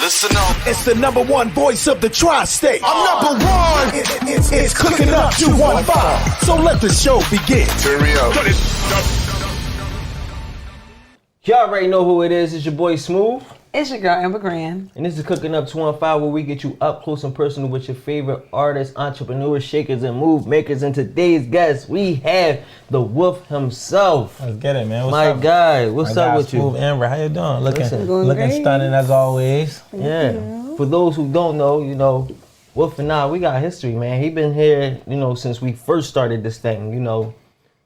Listen up. It's the number one voice of the tri-state. I'm number one. It's Cooking Up 215. So let the show begin. Turn me up. Y'all already know who it is. It's your boy Smooth. It's your girl, Amber Grand. And this is Cooking Up 215, where we get you up close and personal with your favorite artists, entrepreneurs, shakers, and move makers. And today's guest, we have the Wolf himself. Let's get it, man. What's My up? guy, what's My up guy, with you? Smooth Amber, how you doing? Looking great. stunning as always. Yeah. For those who don't know, Wolf and I, we got history, man. He been here, since we first started this thing,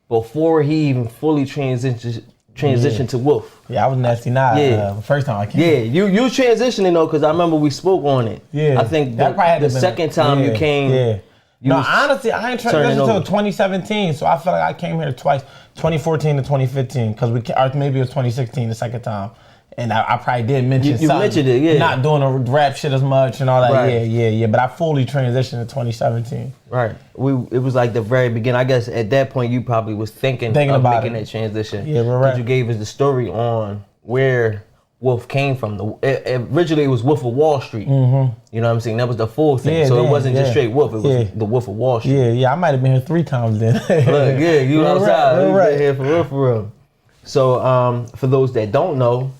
before he even fully transitioned to Wolf. Yeah, I was nasty now. Yeah. The first time I came. Yeah, you transitioning though, because I remember we spoke on it. Yeah. I think that probably had the to been second time you came. Yeah. No, honestly, I ain't transitioned turning until over. 2017, so I feel like I came here twice, 2014 to 2015, because or maybe it was 2016 the second time. And I probably did mention You something. mentioned it, yeah. Not doing the rap shit as much and all that. Right. Yeah. But I fully transitioned in 2017. Right. It was like the very beginning. I guess at that point you probably was thinking of about making it. that transition. Yeah, we're right. You gave us the story on where Wolf came from. Originally it was Wolf of Wall Street. Mm-hmm. You know what I'm saying? That was the full thing. Yeah, so man, it wasn't just straight Wolf. It was yeah. the Wolf of Wall Street. Yeah, I might have been here 3 times then. Look, yeah, you We're outside. right, You we're right. been here for real. So for those that don't know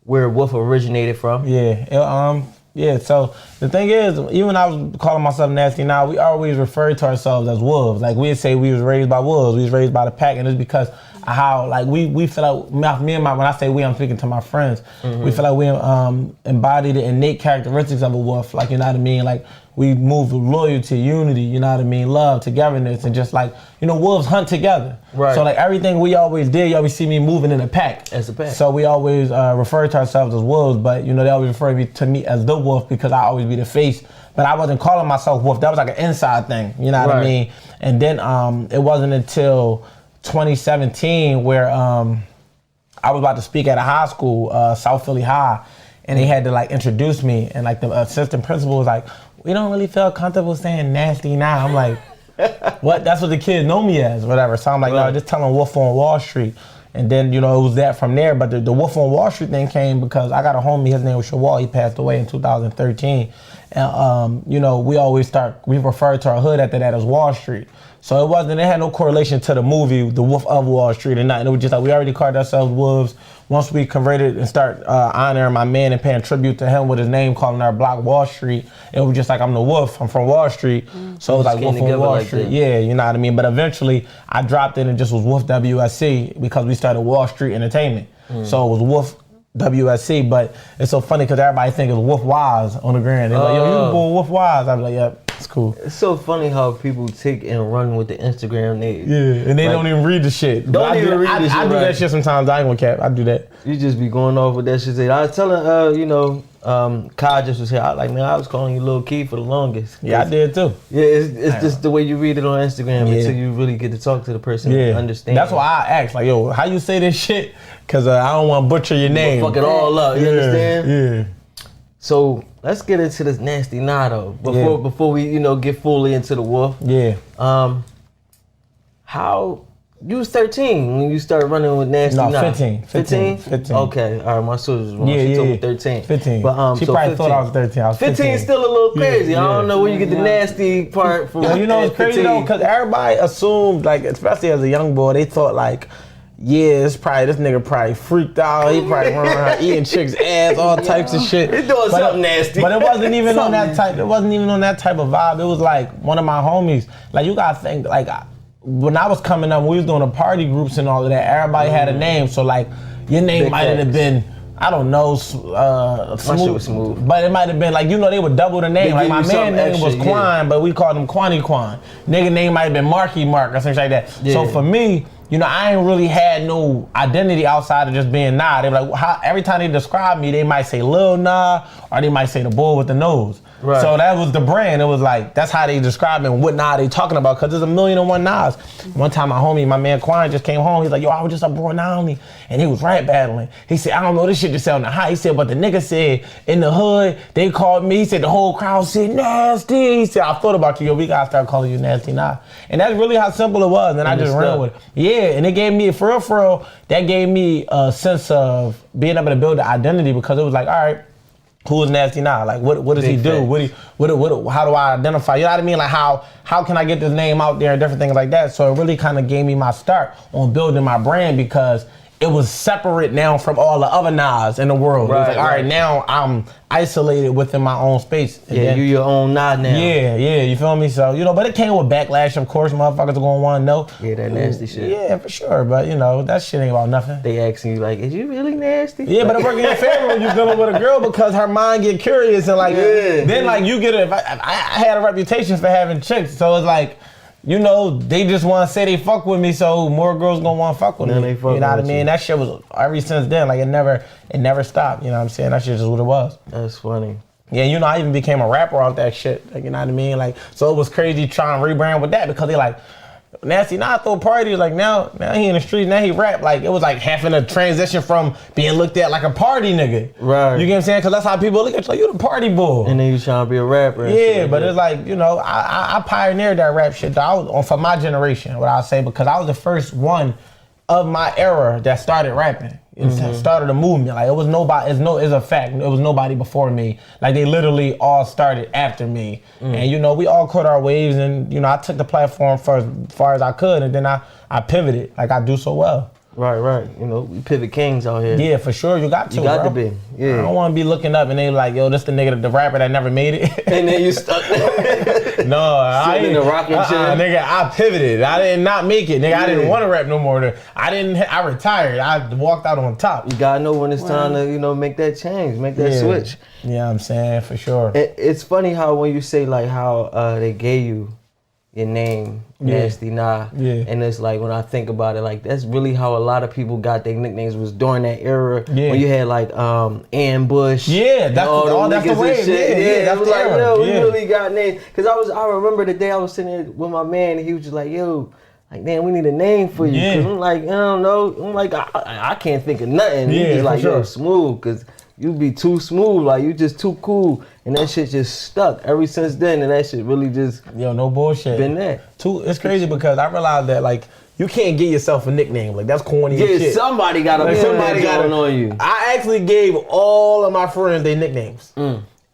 where Wolf originated from. Yeah. So the thing is, even when I was calling myself nasty now, we always referred to ourselves as wolves. Like we'd say we was raised by wolves, we was raised by the pack, and it's because of how like we feel like me and when I say we, I'm speaking to my friends. Mm-hmm. We feel like we embody the innate characteristics of a wolf. Like, you know what I mean? Like we move with loyalty, unity, you know what I mean, love, togetherness, and just like, wolves hunt together. Right. So like everything we always did, you always see me moving in a pack. As a pack. So we always refer to ourselves as wolves, but they always refer to me as the wolf because I always be the face. But I wasn't calling myself wolf. That was like an inside thing. You know what I mean? And then it wasn't until 2017 where I was about to speak at a high school, South Philly High, and they had to like introduce me, and like the assistant principal was like, "We don't really feel comfortable saying nasty now." I'm like, what? That's what the kids know me as, whatever. So I'm like, no, just tell them Wolf on Wall Street. And then, it was that from there. But the Wolf on Wall Street thing came because I got a homie, his name was Shawal, he passed away in 2013. And, we referred to our hood after that as Wall Street. So it had no correlation to the movie, The Wolf of Wall Street, or nothing. It was just like we already called ourselves wolves. Once we converted and start honoring my man and paying tribute to him with his name, calling our block Wall Street, it was just like, I'm the wolf, I'm from Wall Street. So it was like Wolf on Wall Street. That. Yeah, you know what I mean? But eventually I dropped it and just was Wolf WSC because we started Wall Street Entertainment. So it was Wolf WSC, but it's so funny because everybody think it's Wolf Wise on the grand. They're like, yo, you boy Wolf Wise. I'm like, yep. It's cool. It's so funny how people take and run with the Instagram name. Yeah, and they don't even read the shit. I do that shit sometimes. I ain't gonna cap. I do that. You just be going off with that shit. I was telling, Kai just was here. I was calling you Lil Key for the longest. Yeah, I did too. Yeah, it's just the way you read it on Instagram until you really get to talk to the person and understand. That's why I asked, like, yo, how you say this shit? Because I don't want to butcher your name. Fuck it all up. You understand? Yeah. So let's get into this nasty nah though. Before we get fully into the wolf. Yeah. How you was 13 when you started running with nasty nah? 15. 15. Okay, all right. My sister was wrong. She told me 13. 15. But she so probably 15. thought I was 13. I was 15. 15 is still a little crazy. Yeah. I don't know where you get the nasty part from. It's crazy though, because everybody assumed, like, especially as a young boy, they thought like, yeah, this nigga probably freaked out. He probably running around eating chicks' ass, all types of shit. He's doing something nasty. But it wasn't even on that type. It wasn't even on that type of vibe. It was like one of my homies. Like, you gotta think, like, when I was coming up, we was doing the party groups and all of that. Everybody had a name, so like your name might have been, I don't know, Smooth. But it might have been like, they would double the name. Like my man name was Quan, but we called him Quani Quan. Nigga name might have been Marky Mark or something like that. Yeah. So for me, I ain't really had no identity outside of just being Nah. They were like, every time they describe me, they might say Lil Nah, or they might say the boy with the nose. Right. So that was the brand. It was like, that's how they describe it and what Nah they talking about, because there's 1,000,001 Nas. One time my man Quan just came home. He's like, yo, I was just up boy Nah only. And he was rap battling. He said, I don't know, this shit just sounded hot. He said, but the nigga said, in the hood, they called me. He said, the whole crowd said, nasty. He said, I thought about you. Yo, we gotta start calling you Nasty Nah. And that's really how simple it was. And I just ran with it. Yeah, and it gave me, for real, that gave me a sense of being able to build an identity, because it was like, all right, who is Nasty Nah? Like, what does he do? How do I identify? You know what I mean? Like, how can I get this name out there and different things like that? So it really kind of gave me my start on building my brand because it was separate now from all the other Nas in the world. It was like, all right, now I'm isolated within my own space. And then, you your own Nah now. Yeah, you feel me? So, you know, but it came with backlash, of course. Motherfuckers are gonna want to know. Yeah, that nasty shit. Yeah, for sure. But, you know, that shit ain't about nothing. They asking you, like, is you really nasty? Yeah, but it works in your favor when you're dealing with a girl because her mind get curious and, like, then, like, you get I had a reputation for having chicks. So it's like, you know, they just want to say they fuck with me, so more girls gonna want to fuck with me. You know what I mean? That shit was ever since then. Like it never stopped. You know what I'm saying? That shit just what it was. That's funny. Yeah, you know, I even became a rapper off that shit. Like, you know what I mean? Like, so it was crazy trying to rebrand with that because they like, Nasty Nah throw parties. Like now he in the streets. Now he rap. Like it was like having a transition from being looked at like a party nigga. Right. You get what I'm saying? Because that's how people look at you. Like you the party boy. And then you trying to be a rapper. Yeah, but it's like, you know, I pioneered that rap shit. Though. I was on for my generation. What I say because I was the first one of my era that started rapping. It started a movement. Like it was nobody. It's a fact. It was nobody before me. Like they literally all started after me. And you know, we all caught our waves. And you know, I took the platform for as far as I could, and then I pivoted like I do so well. Right. You know, we pivot kings out here. Yeah, for sure. You got to. You got to be. Yeah. I don't want to be looking up and they like, yo, this the nigga, the rapper that never made it. And then you stuck there. No, I in the rocking chair. Nigga, I pivoted. I did not make it. Nigga, I didn't want to rap no more. I retired. I walked out on top. You gotta know when it's time to, you know, make that change, make that switch. Yeah, I'm saying for sure. It's funny how when you say like how they gave you your name, Nasty Nah, and it's like when I think about it, like that's really how a lot of people got their nicknames was during that era when you had like Ambush. Yeah, that's the way. Yeah, that's was like, yo, we really got names. Cause I remember the day I was sitting there with my man and he was just like, yo, like, damn, we need a name for you. Cause I'm like, I don't know. I'm like, I can't think of nothing. Yeah, He's like, sure. yo, Smooth, cause you be too smooth, like you just too cool, and that shit just stuck ever since then, and that shit really just no bullshit. Been there. It's crazy because I realized that like you can't get yourself a nickname, like that's corny as shit. Somebody got it on you. I actually gave all of my friends their nicknames,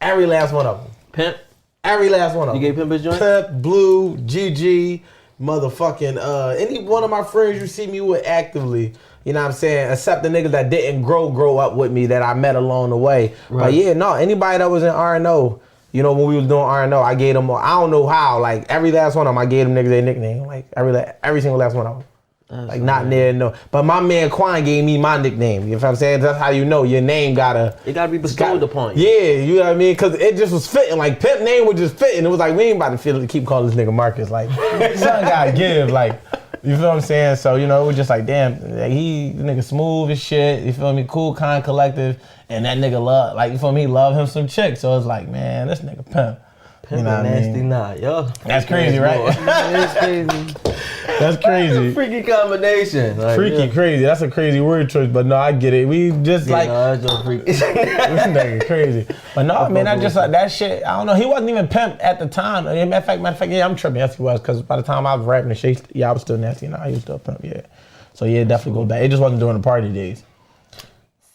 every last one of them. Pimp. Every last one of them. You gave Pimp his joint? Pimp, Blue, GG, motherfucking any one of my friends you see me with actively. You know what I'm saying? Except the niggas that didn't grow up with me that I met along the way. Right. But yeah, no, anybody that was in R&O, you know, when we was doing R&O, I gave them, I don't know how, like every last one of them, I gave them niggas their nickname. Like every single last one of them. That's like not near, no. But my man Quan gave me my nickname. You know what I'm saying? That's how you know your name gotta. It gotta be bestowed upon you. Yeah, you know what I mean? Cause it just was fitting. Like Pimp name was just fitting. It was like we ain't about to keep calling this nigga Marcus. Like something gotta give. Like. You feel what I'm saying? So, you know, it was just like, damn, like the nigga smooth as shit, you feel me? Cool, kind, collective, and that nigga love, like, you feel me? He love him some chicks. So it's like, man, this nigga pimp. You know what Nasty Nah, yo. That's crazy, right? That's crazy. That's crazy. That's a freaky combination. Like, freaky, crazy. That's a crazy word choice, but no, I get it. We just like. No, that's so freaky. This nigga crazy. But no, man, I just like that shit. I don't know. He wasn't even pimp at the time. Matter of fact, yeah, I'm tripping. Yes, he was, because by the time I was rapping the shit, I was still Nasty Nah. He was still pimp, yeah. So yeah, definitely go back. It just wasn't during the party days.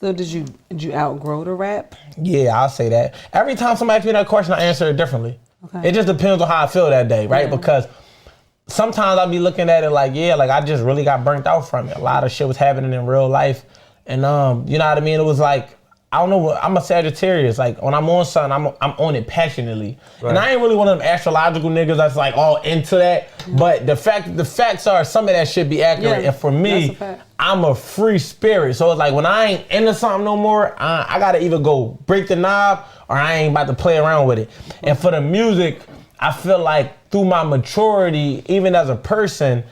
So did you outgrow the rap? Yeah, I'll say that. Every time somebody asks me that question, I answer it differently. Okay. It just depends on how I feel that day, right? Yeah. Because sometimes I'll be looking at it like, yeah, like I just really got burnt out from it. A lot of shit was happening in real life. And you know what I mean? It was like, I don't know, I'm a Sagittarius. Like when I'm on something, I'm on it passionately. Right. And I ain't really one of them astrological niggas that's like all into that. But the facts are some of that shit be accurate. Yeah, and for me, I'm a free spirit. So it's like when I ain't into something no more, I gotta either go break the knob or I ain't about to play around with it. And for the music, I feel like through my maturity, even as a person,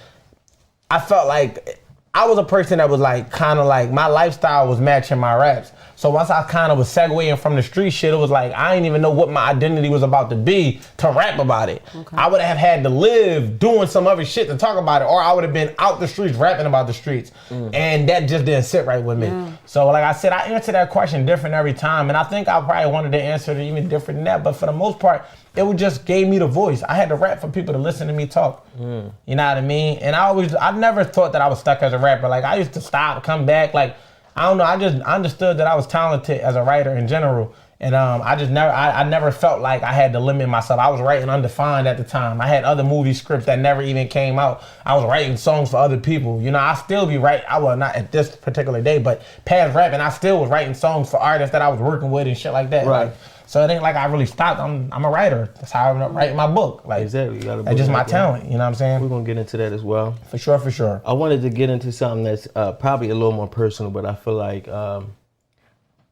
I felt like I was a person that was like kind of like my lifestyle was matching my raps. So once I kind of was segueing from the street shit, it was like I didn't even know what my identity was about to be to rap about it. Okay. I would have had to live doing some other shit to talk about it, or I would have been out the streets rapping about the streets. And that just didn't sit right with me. So like I said, I answer that question different every time, and I think I probably wanted to answer it even different than that, but for the most part, it would just gave me the voice. I had to rap for people to listen to me talk. You know what I mean? And I never thought that I was stuck as a rapper. Like I used to stop, come back, like, I don't know, I just understood that I was talented as a writer in general. And I never felt like I had to limit myself. I was writing undefined at the time. I had other movie scripts that never even came out. I was writing songs for other people. You know, I still be writing. I was not at this particular day, but past rapping, I still was writing songs for artists that I was working with and shit like that. Right. Like, so it ain't like I really stopped. I'm a writer. That's how I'm writing my book. Like, Exactly. That's just my talent. You know what I'm saying? We're gonna get into that as well. For sure. I wanted to get into something that's probably a little more personal, but I feel like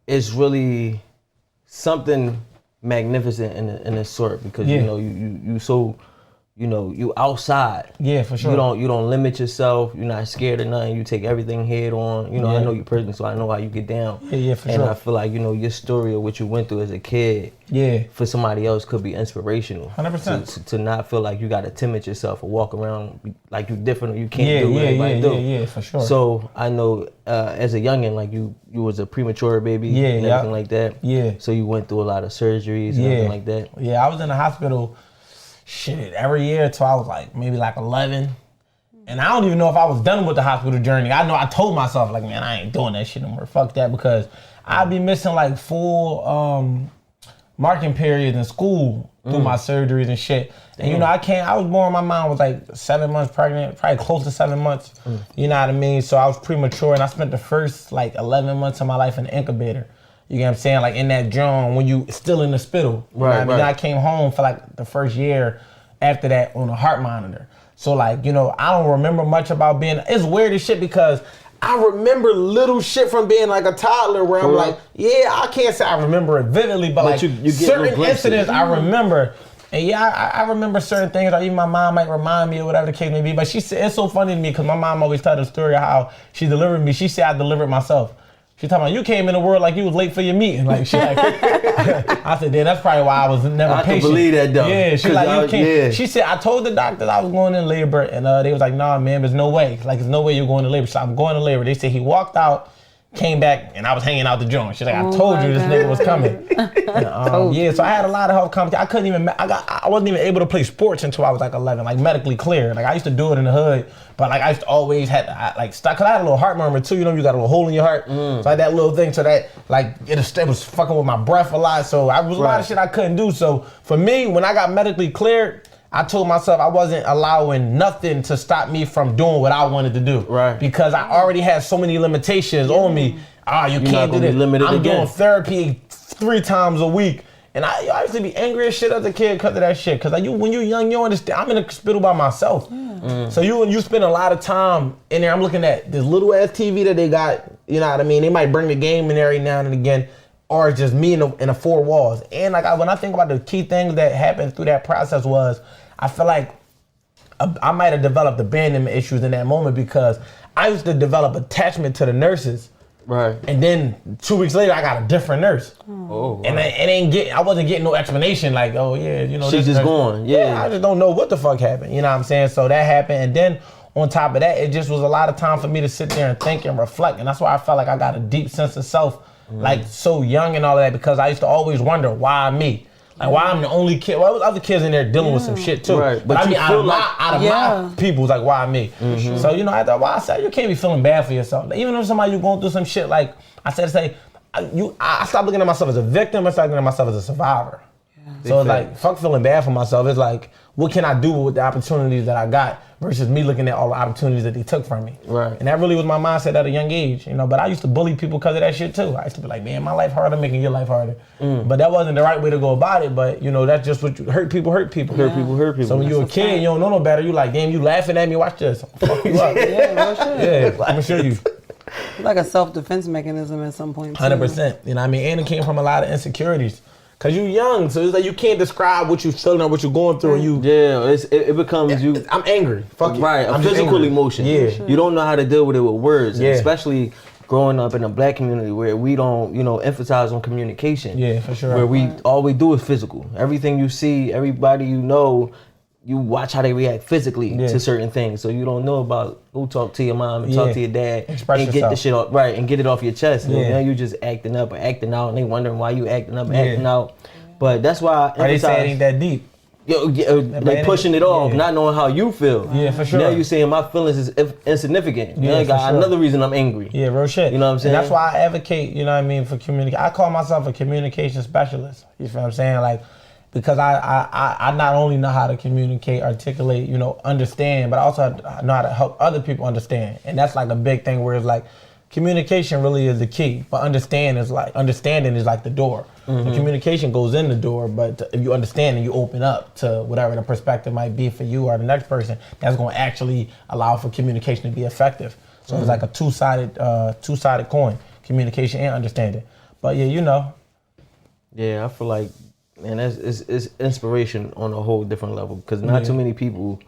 it's really something magnificent in a sort, because you know you so, you know, you outside. Yeah, for sure. You don't limit yourself. You're not scared of nothing. You take everything head on. You know, I know you personally, so I know how you get down. Yeah, for and sure. I feel like, you know, your story of what you went through as a kid, for somebody else could be inspirational. 100%. To not feel like you got to timid yourself or walk around like you different or you can't do what everybody do. Yeah, for sure. So I know as a youngin', like you was a premature baby and everything like that. Yeah. So you went through a lot of surgeries and everything like that. Yeah, I was in the hospital every year till I was like maybe like 11. And I don't even know if I was done with the hospital journey. I know I told myself, like, man, I ain't doing that shit no more. Fuck that, because I'd be missing like full marking periods in school through my surgeries and shit. And you know, I was born, my mom was like 7 months pregnant, probably close to 7 months. You know what I mean? So I was premature, and I spent the first like 11 months of my life in the incubator. You get what I'm saying? Like in that drum when you still in the spittle. You know what I mean? Then I came home for like the first year after that on a heart monitor. So like, you know, I don't remember much about being, it's weird as shit because I remember little shit from being like a toddler where I'm like, yeah, I can't say I remember it vividly, but like you certain incidents I remember. And yeah, I remember certain things, or even my mom might remind me or whatever the case may be. But she said, it's so funny to me because my mom always told the story of how she delivered me. She said I delivered myself. She talking about, you came in the world like you was late for your meeting. Like, she like, I said, that's probably why I was never patient. I can believe that though. Yeah, she like, you can't. She said, I told the doctors I was going in labor, and they was like, nah, man, there's no way. Like, there's no way you're going to labor. So I'm going to labor. They said he walked out, came back, and I was hanging out the joint. She's like, I told you this nigga was coming. And, so I had a lot of health complications. I wasn't even able to play sports until I was like 11, like medically clear. Like I used to do it in the hood, but like I used to always stop, cause I had a little heart murmur too. You know, you got a little hole in your heart. So I had that little thing, so that like it was fucking with my breath a lot. So I was a lot of shit I couldn't do. So for me, when I got medically cleared, I told myself I wasn't allowing nothing to stop me from doing what I wanted to do. Right. Because I already had so many limitations on me. You can't do this. I'm doing therapy 3 times a week. And I used to be angry as shit as a kid because of that shit. Because when you're young, you understand. I'm in the hospital by myself. So you spend a lot of time in there. I'm looking at this little ass TV that they got. You know what I mean? They might bring the game in every now and again. Or it's just me in the 4 walls. And like when I think about the key things that happened through that process was, I feel like I might have developed abandonment issues in that moment because I used to develop attachment to the nurses. Right. And then 2 weeks later, I got a different nurse. Oh. And I wasn't getting no explanation like, oh yeah, you know. She's just going. Yeah. I just don't know what the fuck happened. You know what I'm saying? So that happened, and then on top of that, it just was a lot of time for me to sit there and think and reflect, and that's why I felt like I got a deep sense of self, like so young and all of that, because I used to always wonder why me. Like, why I'm the only kid? Well, there was other kids in there dealing with some shit too. Right. But I mean, out of my people, it's like, why me? So, you know, I thought, I said, you can't be feeling bad for yourself. Like, even if somebody you going through some shit, like, I stopped looking at myself as a victim, I started looking at myself as a survivor. So it's like, fuck feeling bad for myself. It's like, what can I do with the opportunities that I got versus me looking at all the opportunities that they took from me. Right. And that really was my mindset at a young age, you know, but I used to bully people because of that shit too. I used to be like, man, my life harder, making your life harder. But that wasn't the right way to go about it, but you know, that's just what you, hurt people. Hurt people. So when you're a kid, you don't know no better, you like, damn, you laughing at me, watch this. I'll fuck you up. I'm gonna show you. Like a self-defense mechanism at some point too. 100%, you know what I mean? And it came from a lot of insecurities. Cause you young, so it's like you can't describe what you're feeling or what you're going through. And it becomes you. I'm angry. Fuck it. Right, a physical emotion. Yeah, you don't know how to deal with it with words, especially growing up in a black community where we don't, emphasize on communication. Yeah, for sure. Where all we do is physical. Everything you see, everybody you know, you watch how they react physically to certain things. So you don't know about who talk to your mom and talk to your dad and get the shit off, and get it off your chest. Now you just acting up or acting out, and they wondering why you acting up and acting out. But that's why they say it ain't that deep. they pushing it off, not knowing how you feel. Yeah, for sure. Now you saying my feelings is insignificant. Yeah, I got for sure. another reason I'm angry. Yeah, real shit. You know what I'm saying? And that's why I advocate, you know what I mean, for communication. I call myself a communication specialist. You feel what I'm saying? Like, because I not only know how to communicate, articulate, you know, understand, but I also know how to help other people understand. And that's like a big thing where it's like, communication really is the key, but understanding is like the door. The communication goes in the door, but if you understand and you open up to whatever the perspective might be for you or the next person, that's going to actually allow for communication to be effective. So it's like a two-sided coin, communication and understanding. But yeah, you know. Yeah, I feel like, man, it's inspiration on a whole different level, because not too many people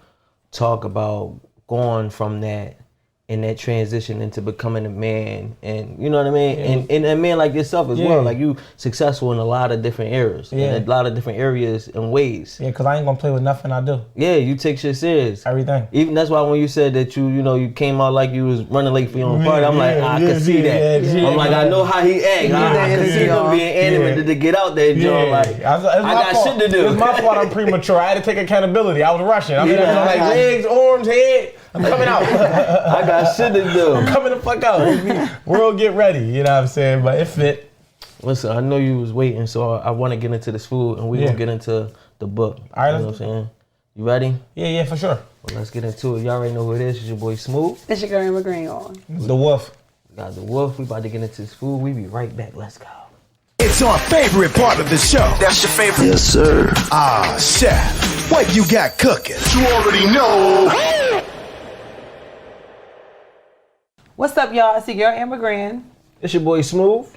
talk about going from that and that transition into becoming a man, and you know what I mean, and a man like yourself as well. Like, you successful in a lot of different areas, in a lot of different areas and ways. Yeah, because I ain't gonna play with nothing I do. Yeah, you take shit serious. Everything. Even that's why when you said that you came out like you was running late for your own party, I'm like, I can see that. I'm like, I know how he act. I can see him being animated to get out there, Joe. Like, I got shit to do. It's my fault I'm premature. I had to take accountability. I was rushing. I'm like legs, arms, head. I'm coming out. I got shit to do. I'm coming the fuck out. World, get ready. You know what I'm saying? But it fit. Listen, I know you was waiting, so I want to get into this food, and we're going to get into the book. All right. You know what I'm saying? You ready? Yeah, for sure. Well, let's get into it. Y'all already know who it is. It's your boy Smooth. It's your girl Emma Green on. The Wolf. Got the Wolf. We about to get into this food. We be right back. Let's go. It's our favorite part of the show. That's your favorite? Yes, sir. Chef, what you got cooking? You already know. What's up, y'all? It's your girl Amber Grand, It's your boy Smooth.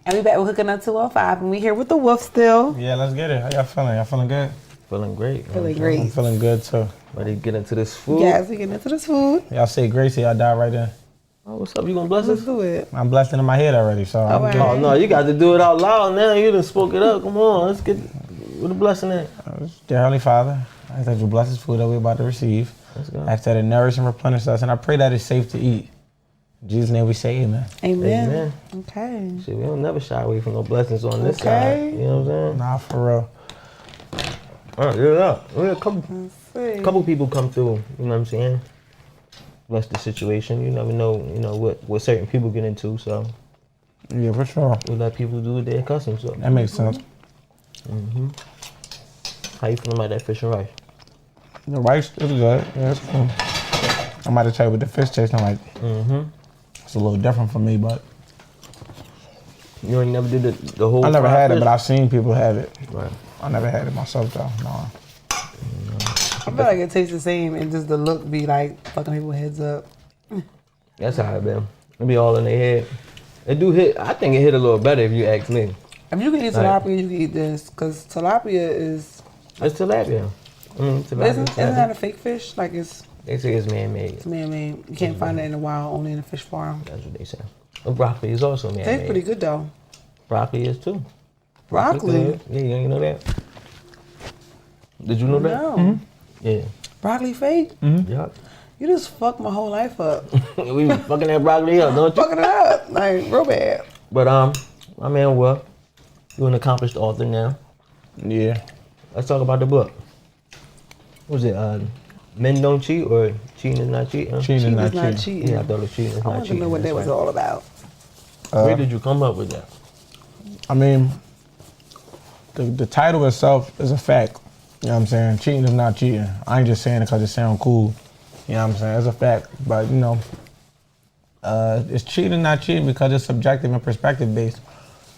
and we back with Cooking Up 205, and we here with the Wolf still. Yeah, let's get it. How y'all feeling? Y'all feeling good? Feeling great. Feeling great. I'm feeling good too. Ready to get into this food? Yes, we getting into this food. Y'all say grace, y'all die right there. Oh, what's up? You gonna bless Let's us? do it. I'm blessed in my head already, so I'm right. good. Oh, no, you got to do it out loud now. You done spoke it up. Come on, let's get with a blessing in. Dear Heavenly Father, I ask that you bless this food that we're about to receive. Let's go. I ask that it nourish and replenish us, and I pray that it's safe to eat. In Jesus' name we say amen. Amen. Amen. Okay. Shit, we don't never shy away from no blessings on this Okay. side. You know what I'm saying? Nah, for real. All right, yeah. A See. couple people come through, you know what I'm saying? Bless the situation. You never know, what certain people get into, so Yeah, for sure. we let people do what they're accustomed to. That makes sense. How you feeling about that fish and rice? The rice is good. Yeah, it's cool. I might have tried with the fish tasting like it's a little different for me, but You ain't never did the whole I never fried had it, fish? but I've seen people have it. Right. I never had it myself though. No. I feel like it tastes the same, and just the look be like fucking people's heads up. That's how it been. It be all in their head. It do hit. I think it hit a little better if you ask me. If you can eat tilapia, you can eat this, because tilapia is. It's tilapia. Tilapia. Isn't that a fake fish? Like it's They say it's man-made. man-made. You can't find it in the wild, only in a fish farm. That's what they say. But broccoli is also man-made. Tastes pretty good though. Broccoli is too. Broccoli? Good. Yeah, you ain't know that? Did you know that? No. Yeah. Broccoli fake? Yup. You just fucked my whole life up. We be fucking that broccoli up, don't you? Fucking it up. Like, real bad. But my man Will, you're an accomplished author now. Yeah. Let's talk about the book. What was it? Men Don't Cheat or Cheating Is Not Cheating? Cheating is not It's not cheating. cheating. Yeah, I thought it was Cheating Is I Not want to Cheating. know what that That's was all about. right. Where did you come up with that? I mean, the title itself is a fact. You know what I'm saying? Cheating is not cheating. I ain't just saying it because it sounds cool. You know what I'm saying? It's a fact. But, it's cheating, not cheating because it's subjective and perspective based.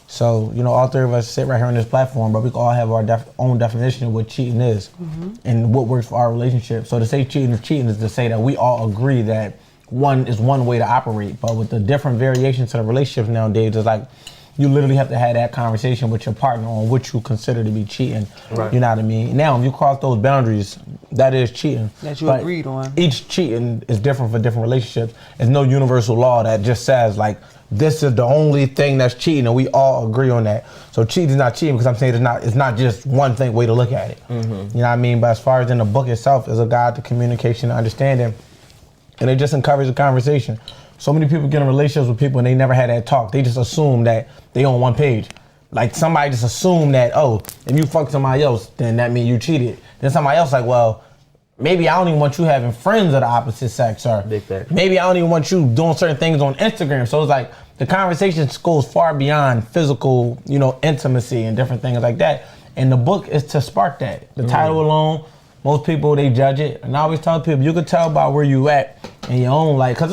So, all three of us sit right here on this platform, but we can all have our own definition of what cheating is and what works for our relationship. So to say cheating is to say that we all agree that one is one way to operate. But with the different variations to the relationships nowadays, it's like you literally have to have that conversation with your partner on what you consider to be cheating. Right. You know what I mean? Now, if you cross those boundaries, that is cheating. That you But agreed on. Each cheating is different for different relationships. There's no universal law that just says like, this is the only thing that's cheating, and we all agree on that. So cheating is not cheating because I'm saying it's not just one thing way to look at it. You know what I mean? But as far as in the book itself, it's a guide to communication and understanding, and it just encourages a conversation. So many people get in relationships with people and they never had that talk. They just assume that they on one page. like somebody just assumed that, oh, if you fuck somebody else, then that means you cheated. Then somebody else like, well, maybe I don't even want you having friends of the opposite sex, or maybe I don't even want you doing certain things on Instagram. So it's like the conversation goes far beyond physical, you know, intimacy and different things like that. And the book is to spark that. The title alone, most people, they judge it. And I always tell people, you can tell about where you at in your own life. Because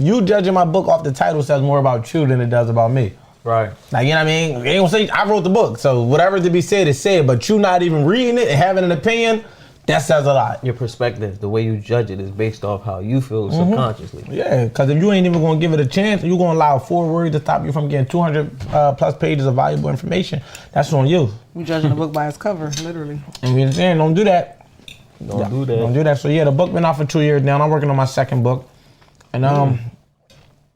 you judging my book off the title says more about you than it does about me. Right. Like, you know what I mean? They ain't gonna say, I wrote the book, so whatever to be said is said, but you not even reading it and having an opinion, that says a lot. Your perspective, the way you judge it is based off how you feel subconsciously. Yeah, because if you ain't even gonna give it a chance, you're gonna allow 4 words to stop you from getting 200 plus pages of valuable information, that's on you. We judging a book by its cover, literally. And we're saying, don't do that. Don't do that. Don't do that. So yeah, the book been out for 2 years now, and I'm working on my second book. And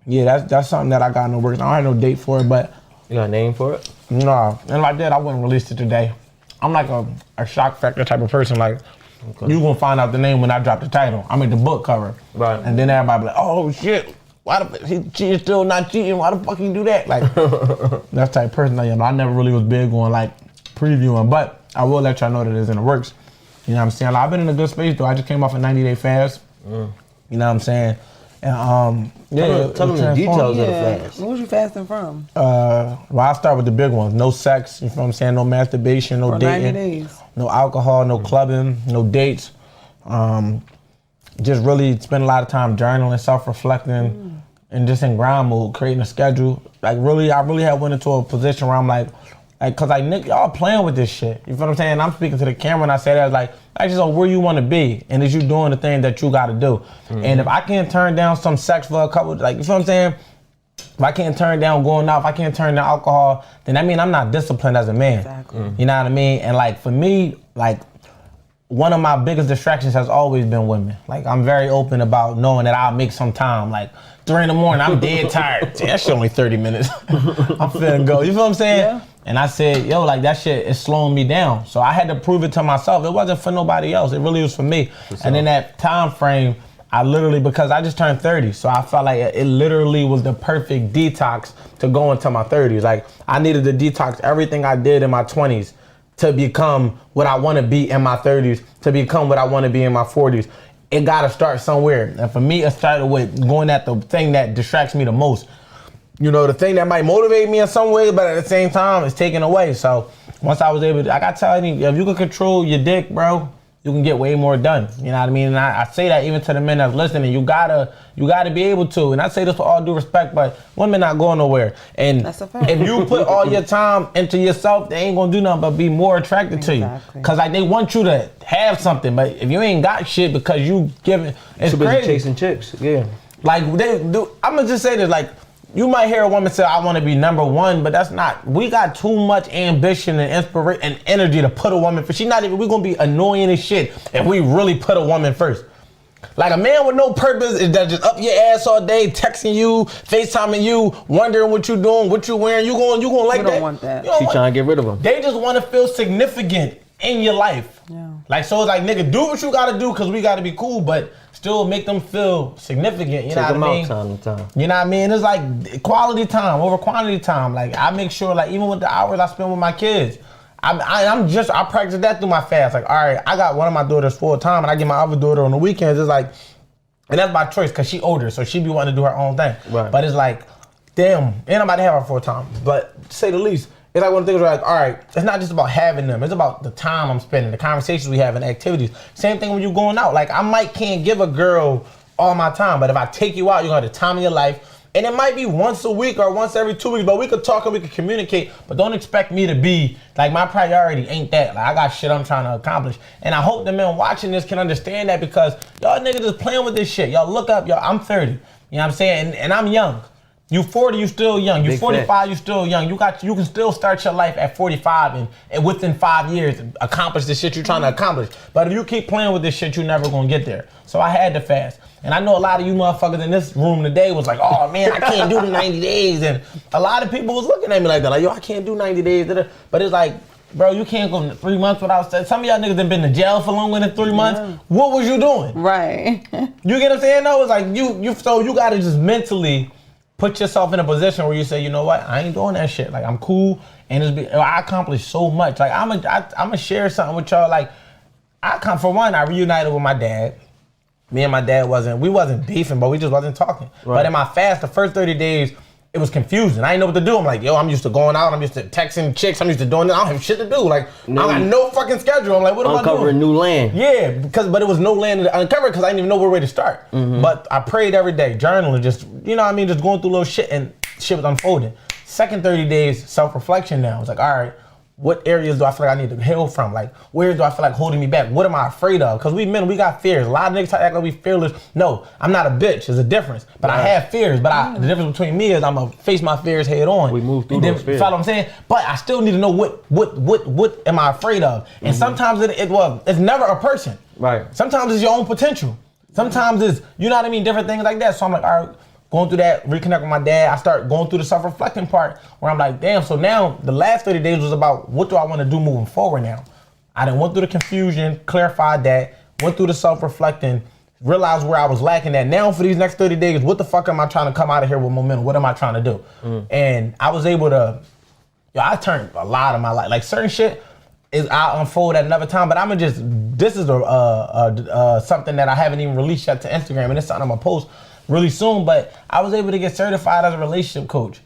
yeah, that's something that I got in the works. I don't have no date for it, but you got a name for it? No, and like that, I wouldn't release it today. I'm like a shock factor type of person. Like, you gonna find out the name when I drop the title. I mean the book cover. Right. And then everybody be like, oh shit, why the he still not cheating? Why the fuck he do that? Like, that's the type of person I am. I never really was big on like previewing, but I will let y'all know that it's in the works. You know what I'm saying? Like, I've been in a good space though. I just came off a 90-day fast. You know what I'm saying? And tell them the details of the fast. What was you fasting from? Well, I'll start with the big ones. No sex, you know what I'm saying? No masturbation, no dating. 90 days. No alcohol, no clubbing, no dates. Just really spend a lot of time journaling, self-reflecting, and just in grind mode, creating a schedule. Like really, I really have went into a position where I'm like, cause like Nick, y'all playing with this shit. You feel what I'm saying? I'm speaking to the camera and I say that like, I just know where you want to be, and is you doing the thing that you got to do. And if I can't turn down some sex for a couple, like you feel what I'm saying? If I can't turn down going out, if I can't turn down alcohol, then that means I'm not disciplined as a man. Exactly. You know what I mean? And like for me, like one of my biggest distractions has always been women. Like I'm very open about knowing that I'll make some time. Like 3 in the morning, I'm dead tired. That shit only 30 minutes. I'm finna go. You feel what I'm saying? Yeah. And I said, yo, like that shit is slowing me down. So I had to prove it to myself. It wasn't for nobody else. It really was for me. And in that time frame, I literally, because I just turned 30, so I felt like it literally was the perfect detox to go into my 30s. Like I needed to detox everything I did in my 20s to become what I want to be in my 30s, to become what I want to be in my 40s. It got to start somewhere. And for me, it started with going at the thing that distracts me the most. You know, the thing that might motivate me in some way, but at the same time, it's taken away. So once I was able to, I got to tell you, if you can control your dick, bro, you can get way more done. You know what I mean? And I say that even to the men that's listening. You gotta be able to. And I say this with all due respect, but women not going nowhere. And that's a fact. If you put all your time into yourself, they ain't gonna do nothing but be more attracted to you. Cause like they want you to have something, but if you ain't got shit because you giving, it's too busy crazy. Chasing chicks, yeah. Like they do. I'm gonna just say this, like. You might hear a woman say, I want to be number one, but that's not, we got too much ambition and inspiration and energy to put a woman first. We're going to be annoying as shit if we really put a woman first. Like a man with no purpose is that just up your ass all day, texting you, FaceTiming you, wondering what you doing, what you wearing. You going like that? You don't want that. She trying to get rid of him. They just want to feel significant in your life. Yeah. Like, so it's like, nigga, do what you got to do because we got to be cool, but still make them feel significant, you know what I mean? Time to time. You know what I mean? It's like quality time over quantity time. Like I make sure, like even with the hours I spend with my kids, I practice that through my fast. Like, all right, I got one of my daughters full time, and I get my other daughter on the weekends. It's like, and that's by choice because she older, so she be wanting to do her own thing. Right. But it's like, damn, ain't nobody have her full time. But to say the least, it's like one of the things where like, all right, it's not just about having them. It's about the time I'm spending, the conversations we have, and activities. Same thing when you going out. Like I can't give a girl all my time, but if I take you out, you're gonna have the time of your life. And it might be once a week or once every 2 weeks, but we could talk and we could communicate, but don't expect me to be, like my priority ain't that. Like I got shit I'm trying to accomplish. And I hope the men watching this can understand that because y'all niggas is playing with this shit. Y'all look up, y'all, I'm 30, you know what I'm saying? And I'm young. You 40, you still young. You 45, you still young. You can still start your life at 45 and within 5 years accomplish the shit you're trying to accomplish. But if you keep playing with this shit, you're never gonna get there. So I had to fast. And I know a lot of you motherfuckers in this room today was like, oh man, I can't do the 90 days. And a lot of people was looking at me like that, like, yo, I can't do 90 days. But it's like, bro, you can't go 3 months without sex. Some of y'all niggas have been to jail for longer than 3 months. Yeah. What was you doing? Right. You get what I'm saying? No, it's like so you gotta just mentally put yourself in a position where you say, you know what, I ain't doing that shit. Like, I'm cool, and I accomplished so much. Like, I'm gonna share something with y'all. Like, for one, I reunited with my dad. Me and my dad we wasn't beefing, but we just wasn't talking. Right. But in my fast, the first 30 days, it was confusing. I didn't know what to do. I'm like, yo, I'm used to going out. I'm used to texting chicks. I'm used to doing this. I don't have shit to do. Like, I got no fucking schedule. I'm like, what am I doing? Uncovering new land. Yeah, but it was no land to uncover because I didn't even know where to start. Mm-hmm. But I prayed every day, journaling, just, you know what I mean, just going through little shit, and shit was unfolding. Second 30 days, self-reflection now. It's like, all right, what areas do I feel like I need to heal from? Like, where do I feel like holding me back? What am I afraid of? Because we men, we got fears. A lot of niggas act like we fearless. No, I'm not a bitch. There's a difference. But I have fears. But the difference between me is I'm going to face my fears head on. We move through those fears. You follow what I'm saying? But I still need to know what am I afraid of? And sometimes it's never a person. Right. Sometimes it's your own potential. Sometimes it's, you know what I mean, different things like that. So I'm like, all right, going through that, reconnect with my dad, I start going through the self-reflecting part where I'm like, damn, so now the last 30 days was about what do I want to do moving forward now? I done went through the confusion, clarified that, went through the self-reflecting, realized where I was lacking at. Now for these next 30 days, what the fuck am I trying to come out of here with momentum? What am I trying to do? And I was able to, I turned a lot of my life, like certain shit I'll unfold at another time, but this is something that I haven't even released yet to Instagram, and it's something I'm gonna post really soon. But I was able to get certified as a relationship coach.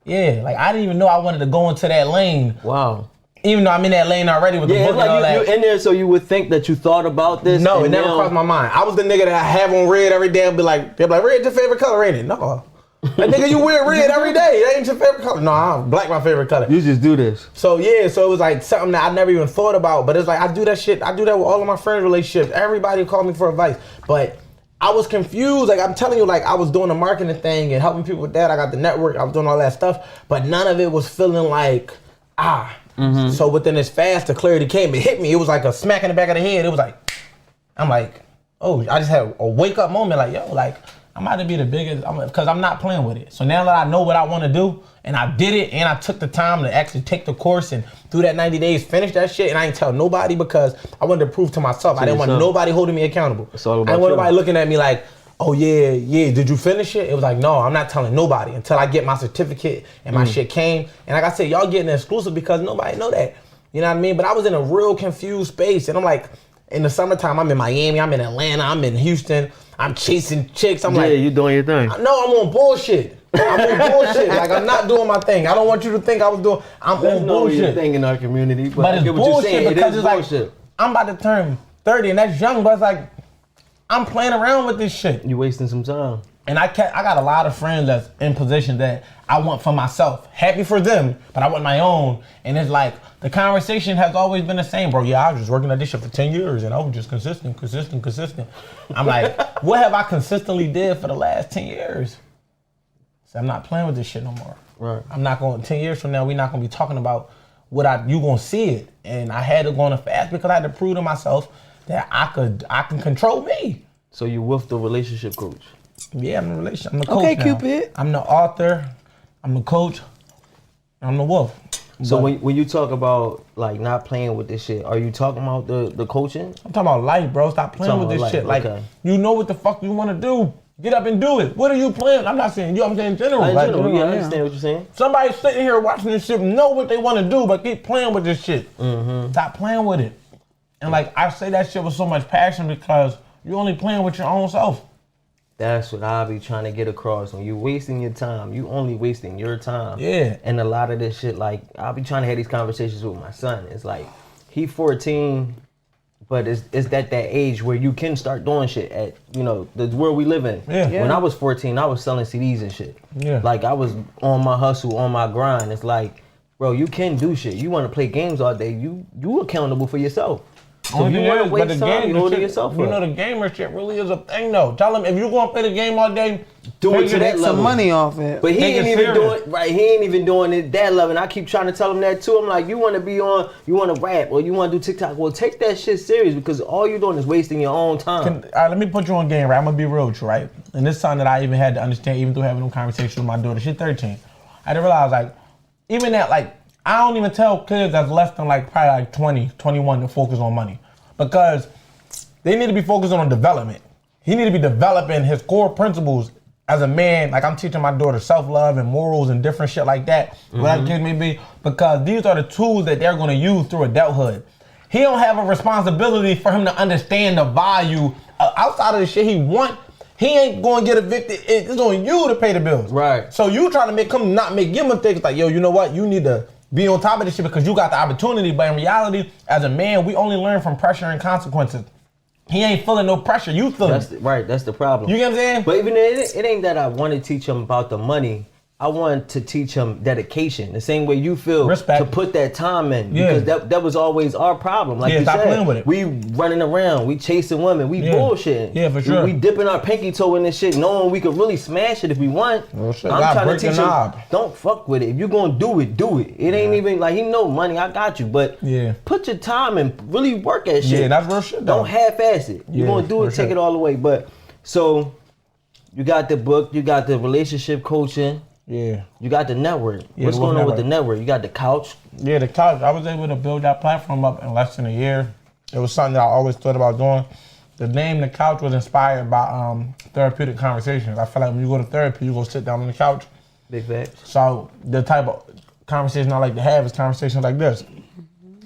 Yeah, like I didn't even know I wanted to go into that lane. Wow. Even though I'm in that lane already with the book and all that. You're in there, so you would think that you thought about this. No, it never crossed my mind. I was the nigga that I have on red every day and be like, red's your favorite color, ain't it? No. That nigga, you wear red every day. That ain't your favorite color. No, black my favorite color. You just do this. So yeah, so it was like something that I never even thought about. But it's like I do that shit. I do that with all of my friends' relationships. Everybody called me for advice. But I was confused. Like I'm telling you, like I was doing the marketing thing and helping people with that. I got the network. I was doing all that stuff. But none of it was feeling like, So within this fast, the clarity came. It hit me. It was like a smack in the back of the head. It was like, I'm like, oh, I just had a wake up moment. Like, yo, like, I'm about to be the biggest, because I'm not playing with it. So now that I know what I want to do, and I did it, and I took the time to actually take the course and through that 90 days, finish that shit, and I ain't tell nobody because I wanted to prove to myself. I didn't want nobody holding me accountable. It's all about I didn't want nobody looking at me like, oh yeah, did you finish it? It was like, no, I'm not telling nobody until I get my certificate and my shit came. And like I said, y'all getting exclusive because nobody know that. You know what I mean? But I was in a real confused space, and I'm like, in the summertime, I'm in Miami, I'm in Atlanta, I'm in Houston, I'm chasing chicks. I'm like, you doing your thing. No, I'm on bullshit. I'm on bullshit. Like I'm not doing my thing. I don't want you to think I was doing. I'm on bullshit. Your thing in our community, but it's bullshit because it's bullshit. Like I'm about to turn 30, and that's young, but it's like I'm playing around with this shit. You wasting some time. And I got a lot of friends that's in positions that I want for myself. Happy for them, but I want my own. And it's like, the conversation has always been the same, bro. Yeah, I was just working at this shit for 10 years and I was just consistent. I'm like, what have I consistently did for the last 10 years? So I'm not playing with this shit no more. Right. I'm not going, 10 years from now, we're not going to be talking about you going to see it. And I had to go on a fast because I had to prove to myself that I can control me. So you with the relationship coach? Yeah, I'm the coach now. Okay, Cupid. I'm the author, I'm the coach, I'm the wolf. So when you talk about like not playing with this shit, are you talking about the coaching? I'm talking about life, bro. Stop playing with this shit. Like, you know what the fuck you want to do. Get up and do it. What are you playing? I'm not saying you, I'm saying in general. I understand what you're saying. Somebody sitting here watching this shit know what they want to do, but keep playing with this shit. Stop playing with it. And like, I say that shit with so much passion because you're only playing with your own self. That's what I be trying to get across. When you wasting your time, you only wasting your time. Yeah. And a lot of this shit, like, I'll be trying to have these conversations with my son. It's like, he 14, but it's that age where you can start doing shit at, the world we live in. Yeah. When I was 14, I was selling CDs and shit. Yeah. Like, I was on my hustle, on my grind. It's like, bro, you can do shit. You want to play games all day. You accountable for yourself. So if you want to waste time, you holding yourself up. You know the gamer shit really is a thing though. Tell him if you're going to play the game all day, do it to that level. Some money off it. But he ain't even doing it that level. And I keep trying to tell him that too. I'm like, you want to rap or you want to do TikTok. Well, take that shit serious because all you're doing is wasting your own time. All right, let me put you on game, right? I'm going to be real with you, right? And this is something that I even had to understand even through having them conversations with my daughter. She's 13. I had to realize like, even that like, I don't even tell kids that's less than like probably like 20, 21 to focus on money. Because they need to be focused on development. He need to be developing his core principles as a man, like I'm teaching my daughter self-love and morals and different shit like that, whatever the case may be, because these are the tools that they're gonna use through adulthood. He don't have a responsibility for him to understand the value outside of the shit he want. He ain't gonna get evicted. It's on you to pay the bills. Right. So you trying to make him not make your mistakes. Like, yo, you know what? You need to be on top of this shit because you got the opportunity. But in reality, as a man, we only learn from pressure and consequences. He ain't feeling no pressure. You feeling That's the problem. You get what I'm saying? But even it ain't that I want to teach him about the money. I want to teach him dedication. The same way you feel Respect. to put that time in. Yeah. Because that was always our problem. Like you stop said, playing with it. We running around, we chasing women, we bullshitting. Yeah, for sure. We dipping our pinky toe in this shit, knowing we could really smash it if we want. Well, shit, I'm God, trying break to teach the him, knob. don't fuck with it. If you're gonna do it, do it. It ain't even like he know money, I got you. But put your time and really work at shit. Yeah, that's real shit though. Don't half-ass it. You're gonna do it, take it all the way. But so you got the book, you got the relationship coaching. Yeah. You got the network. Yeah, What's going on with the network? You got the couch. Yeah, the couch. I was able to build that platform up in less than a year. It was something that I always thought about doing. The name The Couch was inspired by therapeutic conversations. I feel like when you go to therapy, you go sit down on the couch. Big facts. So the type of conversation I like to have is conversations like this.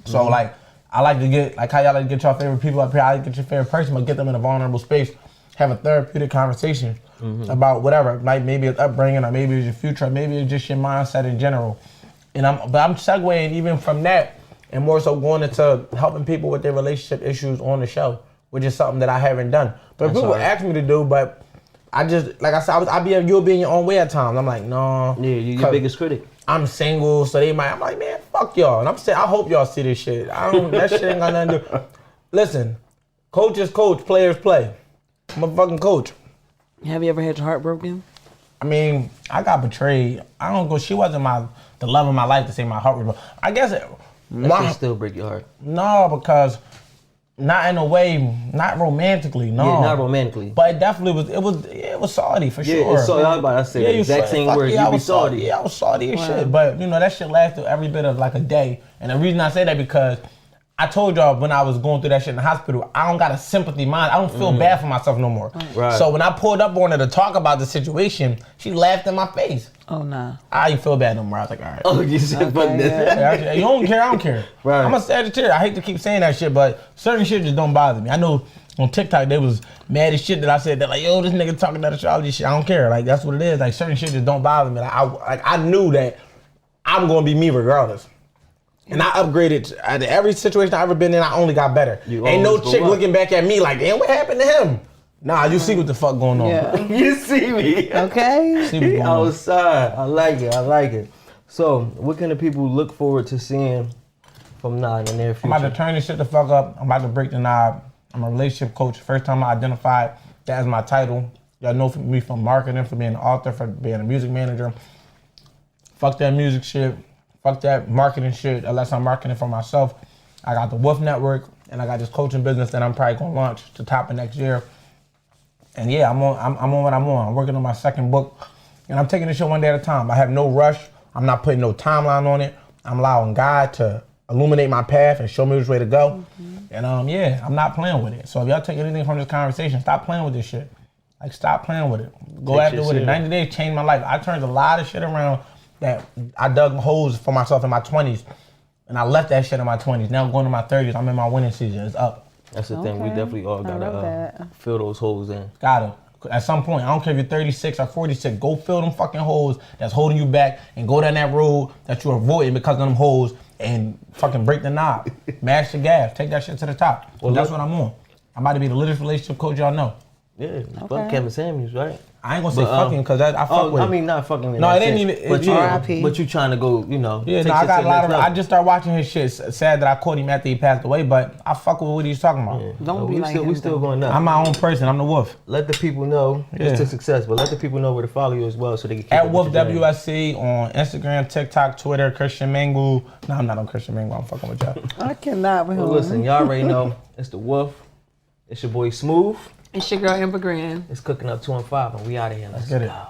So like, I like to get, like how y'all like to get your favorite people up here, I like to get your favorite person, but get them in a vulnerable space, have a therapeutic conversation about whatever, like maybe it's upbringing or maybe it's your future, or maybe it's just your mindset in general. And I'm segueing even from that and more so going into helping people with their relationship issues on the show, which is something that I haven't done. But people ask me to do, but I just, like I said, you'll be in your own way at times. I'm like, no. Yeah, you're your biggest critic. I'm single, so I'm like, man, fuck y'all. And I'm saying, I hope y'all see this shit. That shit ain't got nothing to do. Listen, coaches coach, players play. I'm a fucking coach. Have you ever had your heart broken? I mean, I got betrayed. She wasn't the love of my life to say my heart was broken. I guess That should still break your heart. No, because not in a way, not romantically, no. Yeah, not romantically. But it definitely was salty for sure. Yeah, it's salty. I was about to say the exact same word. You be salty. Yeah, I was salty as shit. But that shit lasted every bit of like a day. And the reason I say that because I told y'all when I was going through that shit in the hospital, I don't got a sympathy mind. I don't feel bad for myself no more. Right. So when I pulled up on her to talk about the situation, she laughed in my face. Oh, nah. I didn't feel bad no more. I was like, all right. Oh, you said fuck this. Yeah, you don't care, I don't care. Right. I'm a Sagittarius. I hate to keep saying that shit, but certain shit just don't bother me. I know on TikTok they was mad as shit that I said that, like, yo, this nigga talking that astrology shit. I don't care. Like, that's what it is. Like, certain shit just don't bother me. Like, I knew that I'm gonna be me regardless. And I upgraded at every situation I ever been in. I only got better. Ain't no chick looking back at me like, damn, what happened to him? Nah, you see what the fuck going on. Yeah. You see me. Okay. See what's going on. Outside. I like it. So, what can the people look forward to seeing from now in the near future? I'm about to turn this shit the fuck up. I'm about to break the knob. I'm a relationship coach. First time I identified that as my title. Y'all know me from marketing, from being an author, for being a music manager. Fuck that music shit. Fuck that marketing shit, unless I'm marketing for myself. I got the Wolf Network, and I got this coaching business that I'm probably gonna launch to top of next year. And yeah, I'm on what I'm on. I'm working on my second book, and I'm taking this shit one day at a time. I have no rush. I'm not putting no timeline on it. I'm allowing God to illuminate my path and show me which way to go. And yeah, I'm not playing with it. So if y'all take anything from this conversation, stop playing with this shit. Like, stop playing with it. Go after with it. 90 days changed my life. I turned a lot of shit around that I dug holes for myself in my 20s, and I left that shit in my 20s. Now going to my 30s, I'm in my winning season. It's up. That's the thing. We definitely all gotta fill those holes in. Gotta. At some point, I don't care if you're 36 or 46, go fill them fucking holes that's holding you back and go down that road that you're avoiding because of them holes and fucking break the knob. Mash the gas. Take that shit to the top. Well, that's what I'm on. I'm about to be the litest relationship coach y'all know. Yeah, fuck Kevin Samuels, right? I ain't gonna say fucking because I fuck with I mean, not fucking. No, it ain't even. But you trying to go, Yeah, no, I got a lot of. I just started watching his shit. Sad that I caught him after he passed away, but I fuck with what he's talking about. Yeah. Don't be like him. We still going up. I'm my own person. I'm the Wolf. Let the people know it's to success, but let the people know where to follow you as well, so they can keep at Wolf WSC on Instagram, TikTok, Twitter, Christian Mangle. No, I'm not on Christian Mangle. I'm fucking with y'all. I cannot. Well, listen, y'all already know it's the Wolf. It's your boy Smooth. It's your girl Amber Grand. It's Cooking Up 2 and 5, and we out of here. Let's get it. go.